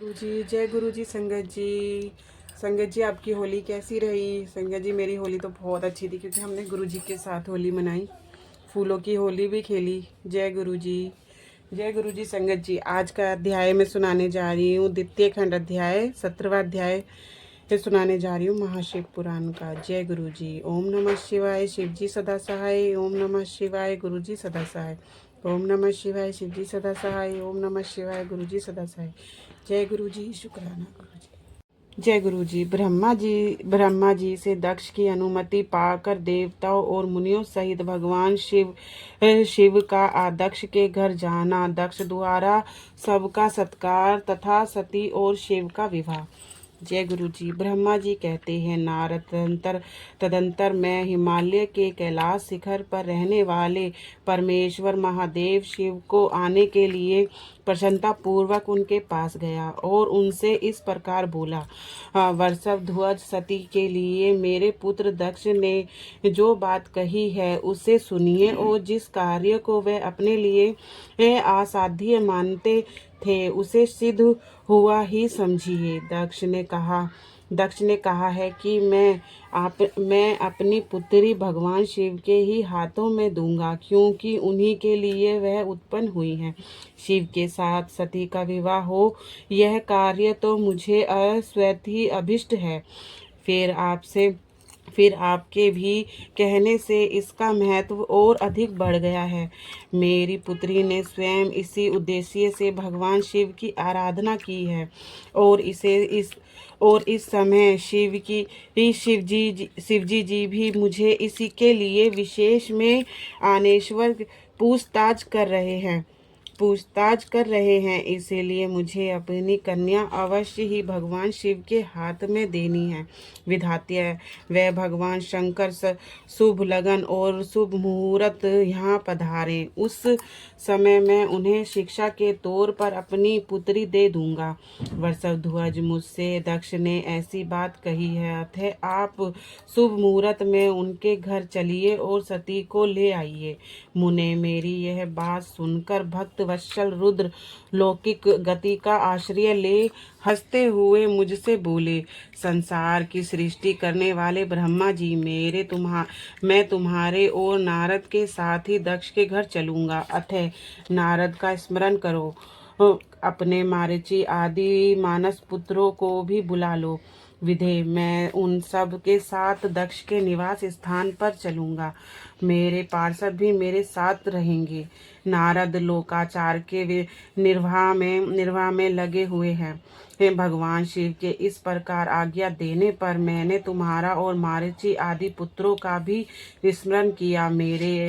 गुरुजी, जय गुरुजी। संगत जी आपकी होली कैसी रही? संगत जी मेरी होली तो बहुत अच्छी थी क्योंकि हमने गुरुजी के साथ होली मनाई, फूलों की होली भी खेली। जय गुरुजी, जय गुरुजी। संगत जी आज का अध्याय मैं सुनाने जा रही हूँ, द्वितीय खंड अध्याय 17वां अध्याय ये सुनाने जा रही हूँ महाशिव पुराण का। जय गुरुजी। ओम नमः शिवाय, शिव जी सदा सहाय। ओम नमः शिवाय, गुरुजी सदा सहाय। ओम नमः शिवाय, शिव जी सदा सहाय। ओम नमः शिवाय, गुरुजी सदा सहाय। जय गुरुजी, शुक्राना गुरुजी। जय गुरुजी। ब्रह्मा जी से दक्ष की अनुमति पाकर देवताओं और मुनियों सहित भगवान शिव का दक्ष के घर जाना, दक्ष द्वारा सबका सत्कार तथा सती और शिव का विवाह। जय गुरु जी। ब्रह्मा जी कहते हैं, नारद तदंतर मैं हिमालय के कैलाश शिखर पर रहने वाले परमेश्वर महादेव शिव को आने के लिए प्रसन्नता पूर्वक उनके पास गया और उनसे इस प्रकार बोला, वर्षभ ध्वज सती के लिए मेरे पुत्र दक्ष ने जो बात कही है उसे सुनिए और जिस कार्य को वह अपने लिए असाध्य मानते थे उसे सिद्ध हुआ ही समझिए। दक्ष ने कहा है कि मैं अपनी पुत्री भगवान शिव के ही हाथों में दूंगा क्योंकि उन्हीं के लिए वह उत्पन्न हुई है। शिव के साथ सती का विवाह हो यह कार्य तो मुझे स्वतः ही अभिष्ट है। फिर आपके भी कहने से इसका महत्व और अधिक बढ़ गया है। मेरी पुत्री ने स्वयं इसी उद्देश्य से भगवान शिव की आराधना की है और इस समय शिव जी भी मुझे इसी के लिए विशेष में आनेश्वर पूछताछ कर रहे हैं। इसीलिए मुझे अपनी कन्या अवश्य ही भगवान शिव के हाथ में देनी है। विधात्य वह भगवान शंकर शुभ लगन और शुभ मुहूर्त यहाँ पधारे, उस समय मैं उन्हें शिक्षा के तौर पर अपनी पुत्री दे दूंगा। वर्षभ ध्वज मुझसे दक्ष ने ऐसी बात कही है, अतः आप शुभ मुहूर्त में उनके घर चलिए और सती को ले आइए। मुने मेरी यह बात सुनकर भक्त वत्सल रुद्र लौकिक गति का आश्रय ले हंसते हुए मुझसे बोले, संसार की सृष्टि करने वाले ब्रह्मा जी, मैं तुम्हारे और नारद के साथ ही दक्ष के घर चलूंगा। अतः नारद का स्मरण करो, अपने मारीची आदि मानस पुत्रों को भी बुला लो। विधे मैं उन सब के साथ दक्ष के निवास स्थान पर चलूंगा। मेरे पार्षद भी मेरे साथ रहेंगे। नारद लोकाचार के निर्वाह में लगे हुए हैं। भगवान शिव के इस प्रकार आज्ञा देने पर मैंने तुम्हारा और मारीची आदि पुत्रों का भी स्मरण किया। मेरे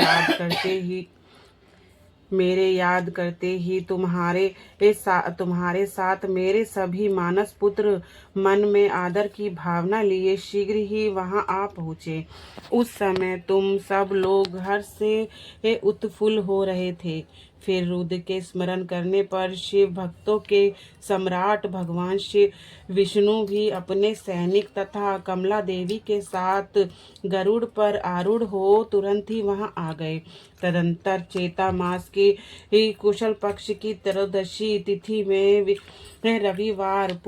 याद करते ही तुम्हारे साथ मेरे सभी मानस पुत्र मन में आदर की भावना लिए शीघ्र ही वहां आ पहुँचे। उस समय तुम सब लोग हर्ष से उत्फुल्ल हो रहे थे। फिर रुद्र के स्मरण करने पर शिव भक्तों के सम्राट भगवान शिव विष्णु भी अपने सैनिक तथा कमला देवी के साथ गरुड़ पर आरूढ़ हो तुरंत ही वहां आ गए। तदंतर चेता मास की कुशल पक्ष की त्रयोदशी तिथि में रविवार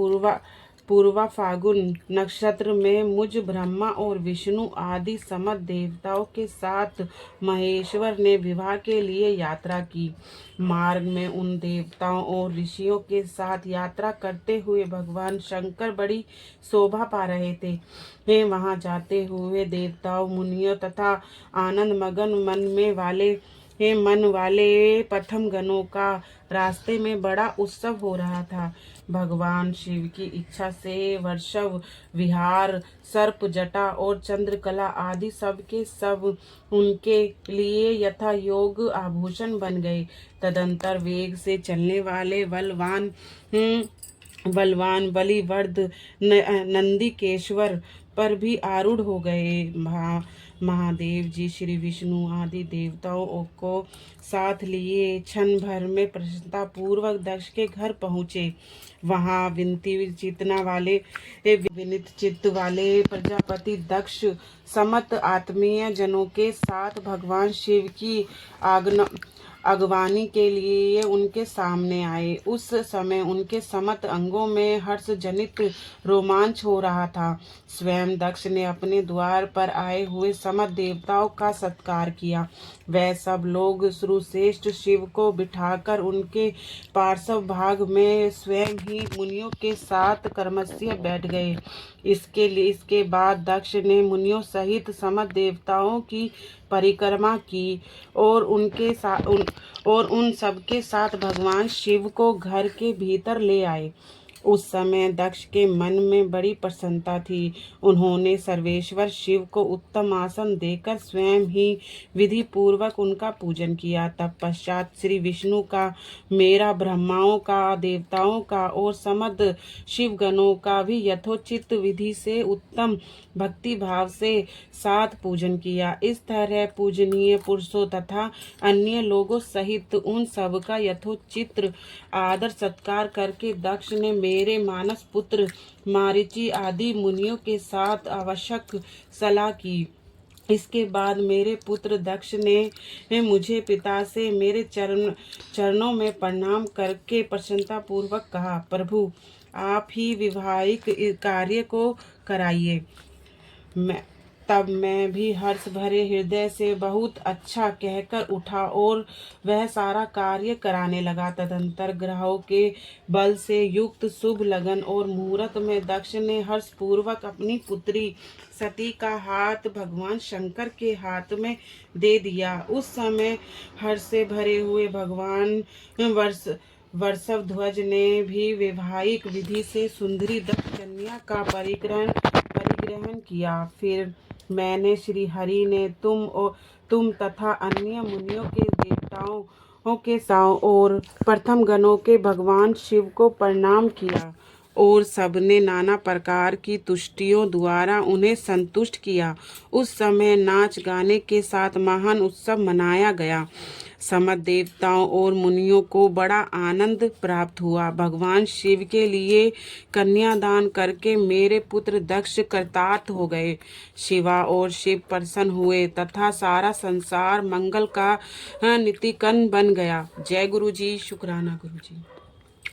पूर्वा फागुन नक्षत्र में मुझ ब्रह्मा और विष्णु आदि समस्त देवताओं के साथ महेश्वर ने विवाह के लिए यात्रा की। मार्ग में उन देवताओं और ऋषियों के साथ यात्रा करते हुए भगवान शंकर बड़ी शोभा पा रहे थे। वहां जाते हुए देवताओं मुनियों तथा आनंद मगन मन वाले प्रथम गणों का रास्ते में बड़ा उत्सव हो रहा था। भगवान शिव की इच्छा से वर्षव विहार, सर्प जटा और चंद्रकला आदि सब के सब उनके लिए यथा योग आभूषण बन गए। तदंतर वेग से चलने वाले बलवान बलिवर्द नंदीकेश्वर पर भी आरूढ़ हो गए। महादेव जी श्री विष्णु आदि देवताओं को साथ लिए क्षण भर में प्रसन्नता पूर्वक दक्ष के घर पहुँचे। वहाँ विनित चित्त वाले प्रजापति दक्ष समस्त आत्मीय जनों के साथ भगवान शिव की अगवानी के लिए उनके सामने आए। उस समय उनके समस्त अंगों में हर्ष जनित रोमांच हो रहा था। स्वयं दक्ष ने अपने द्वार पर आए हुए समस्त देवताओं का सत्कार किया। वह सब लोग श्रुश्रेष्ठ शिव को बिठाकर उनके पार्श्व भाग में स्वयं ही मुनियों के साथ कर्मस्य बैठ गए। इसके बाद दक्ष ने मुनियों सहित समस्त देवताओं की परिक्रमा की और उन सबके साथ भगवान शिव को घर के भीतर ले आए। उस समय दक्ष के मन में बड़ी प्रसन्नता थी। उन्होंने सर्वेश्वर शिव को उत्तम आसन देकर स्वयं ही विधि पूर्वक उनका पूजन किया। तत्पश्चात श्री विष्णु का, मेरा, ब्रह्माओं का, देवताओं का और समस्त शिवगणों का भी यथोचित विधि से उत्तम भक्ति भाव से साथ पूजन किया। इस तरह पूजनीय पुरुषों तथा अन्य लोगों सहित उन सब का यथोचित आदर सत्कार करके दक्ष ने मेरे मानस पुत्र मारीचि आदि मुनियों के साथ आवश्यक सलाह की। इसके बाद मेरे पुत्र दक्ष ने मुझे पिता से मेरे चरणों में प्रणाम करके प्रसन्नता पूर्वक कहा, प्रभु आप ही विवाहिक कार्य को कराइए। तब मैं भी हर्ष भरे हृदय से बहुत अच्छा कहकर उठा और वह सारा कार्य कराने लगा। तदंतर ग्रहों के बल से युक्त शुभ लगन और मुहूर्त में दक्ष ने हर्ष पूर्वक अपनी पुत्री सती का हाथ भगवान शंकर के हाथ में दे दिया। उस समय हर्ष से भरे हुए भगवान वृषभध्वज ने भी वैवाहिक विधि से सुंदरी दक्ष कन्या का परिग्रहण किया। फिर मैंने श्री हरि ने तुम तथा अन्य मुनियों के, देवताओं के साथ और प्रथम गणों के भगवान शिव को प्रणाम किया और सबने नाना प्रकार की तुष्टियों द्वारा उन्हें संतुष्ट किया। उस समय नाच गाने के साथ महान उत्सव मनाया गया। समस्त देवताओं और मुनियों को बड़ा आनंद प्राप्त हुआ। भगवान शिव के लिए कन्यादान करके मेरे पुत्र दक्ष कृतार्थ हो गए। शिवा और शिव प्रसन्न हुए तथा सारा संसार मंगल का नितिकन बन गया। जय गुरु जी। शुक्राना गुरु जी।